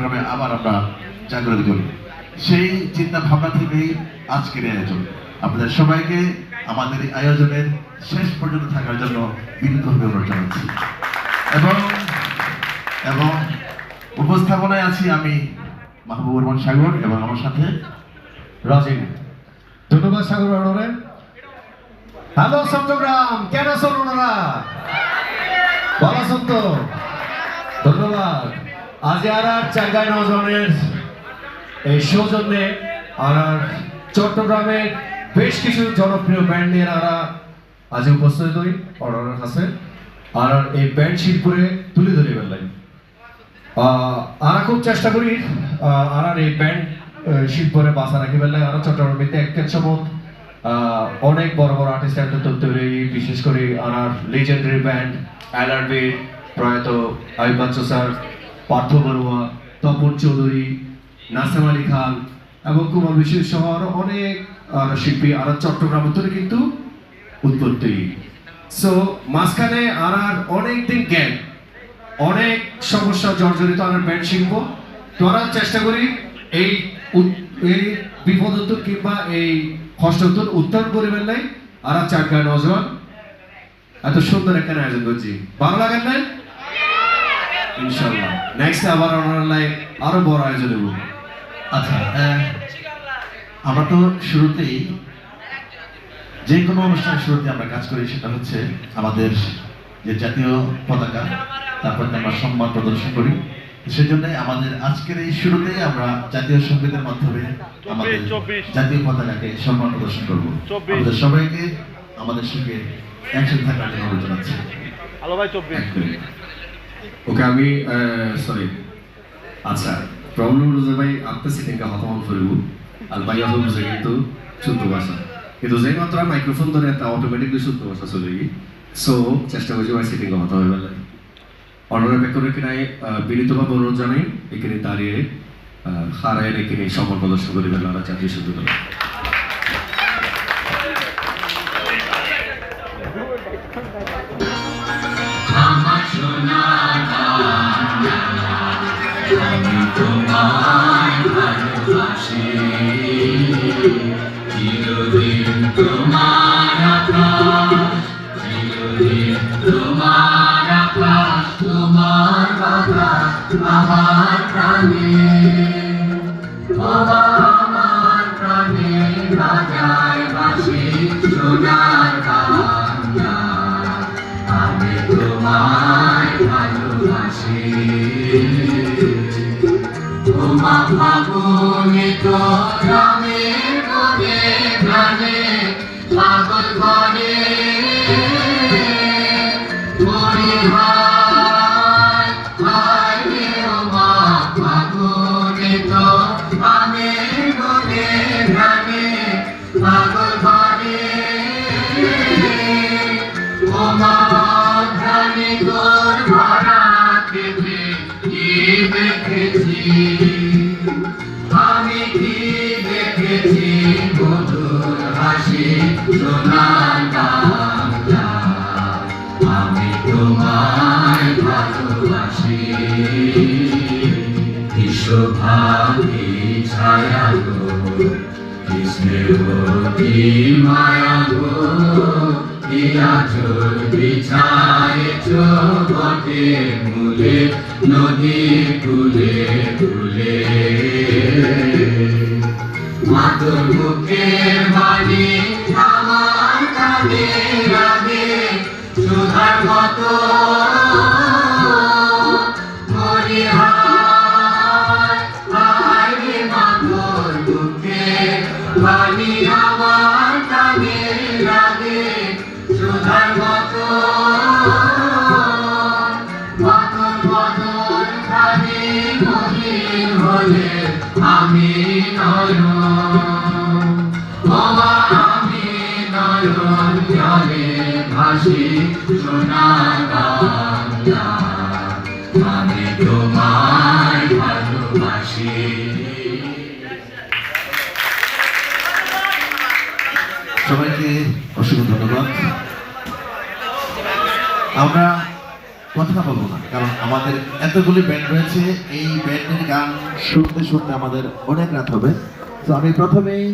চট্টগ্রামে আবার আমরা জাগ্রত করি। সেই চিন্তা ভাবনা থেকেই আজকের এই আয়োজন। আপনাদের সবাইকে আমাদের এই আয়োজনের শেষ পর্যন্ত থাকার জন্য বিনীতভাবে অনুরোধ জানাচ্ছি। এবং উপস্থাপনায় আছি আমি মাহবুবুর রহমান সাগর এবং আমার সাথে রাজিন। ধন্যবাদ সাগর বাবুরে। হ্যালো চট্টগ্রাম, কেন আছেন ওনারা? ভালো আছেন তো? ধন্যবাদ। আজ আর চাঙ্গাই নজনের এই সৌজন্যে আর চট্টগ্রামের বেশ কিছু জনপ্রিয় ব্যান্ড নিয়ে আজ উপস্থিত হই অর্ডারের কাছে। আর এই ব্যান্ড শিল্পরে তুলে ধরে বেলায় আমরা খুব চেষ্টা করি আর এই ব্যান্ড শিল্পরে বাসা রাখি বেলায় আর চট্টগ্রামে এক সময় অনেক বড় বড় আর্টিস্ট তৈরি, বিশেষ করে আর লেজেন্ডারি ব্যান্ড এলআরবি প্রয়াত আইয়ুব বাচ্চু স্যার, পার্থ বড়ুয়া, তপন চৌধুরী, নাসিম আলী খান এবং কুমার বিশ্বজিৎ সহ আরো অনেক শিল্পী আর চট্টগ্রাম উত্তরে কিন্তু উৎপত্তি। সো মাঝখানে আর অনেক দিন গ্যাপ, অনেক সমস্যা জর্জরিত আমার ব্যান্ড শিল্প। তো আমরা চেষ্টা করি এই বিপদ উত্তর কিংবা এই কষ্ট উত্তর করে বেললাই আর চারটা নজওয়ান এত সুন্দর একটা আয়োজন করছি। ভালো লাগেন না? ইনশাআল্লাহ নেক্সট আবার অনলাইন আরো বড় আয়োজন দেব। আচ্ছা, আমরা তো শুরুতেই যে কোনো অনুষ্ঠানের শুরুতে আমরা কাজ করি, সেটা হচ্ছে আমাদের যে জাতীয় পতাকা, তারপর আমরা সম্মান প্রদর্শন করি। সেজন্য আমাদের আজকের এই শুরুতেই আমরা জাতীয় সঙ্গীতের মাধ্যমে আমাদের জাতীয় পতাকাকে সম্মান প্রদর্শন করব। আমাদের সবাইকে আমাদের সঙ্গে একসাথে থাকার জন্য অনুরোধ জানাচ্ছি। ওকে, আমি সরি। আচ্ছা, প্রবলেম হলো ভাই আপনার সিটিংটা হতমান করব আর ভাই অত বুঝে কিন্তু শুদ্ধ ভাষা, কিন্তু যে মাত্র মাইক্রোফোন ধরে তা অটোমেটিকলি শুদ্ধ ভাষা চলে গিয়ে। সো চেষ্টা করছি ভাই সিটিংটা হতে হবে বেলায় অর্ডারের ব্যাপারে কিনাই বিনীতভাবে অনুরোধ জানাই এখানে দাঁড়িয়ে হারায় এখানে সম্মান প্রদর্শন করে বেলা জাতীয় শুদ্ধ করে। আমার প্রাণে আমার প্রাণে বাজায় বাঁশি সোনার বাংলা, আমি তোমায় ভালোবাসি। তোমা ফাগুনে তো গ্রামের মনে প্রাণে পাগল করে আমি কি দেখেছি মধুর হাসি সোনার বাংলা, আমি তোমায় ভালোবাসি। বিশ্বভাবী ছায়া গো, স্নেহ কি মায়া গো, আঁচল বিছায়েছ বটের মূলে নদী কুলে কুলে। মাতর মুখের বাণী আমার কানে লাগে সুধার মতো মাতর মুখের বাণী আমার কানে লাগে সুধার মতো বদল বদল খানি মহিন হলে আমি নয়ন, আমি নয়ন জলে ভাসি সোনার বাংলা, আমি তোমায় ভালোবাসি। সবাইকে অসংখ্য ধন্যবাদ। আমরা কথা বলবো না, কারণ আমাদের এতগুলি ব্যান্ড রয়েছে, এই ব্যান্ডের গান শুনতে শুনতে আমাদের অনেক রাত হবে। তো আমি প্রথমেই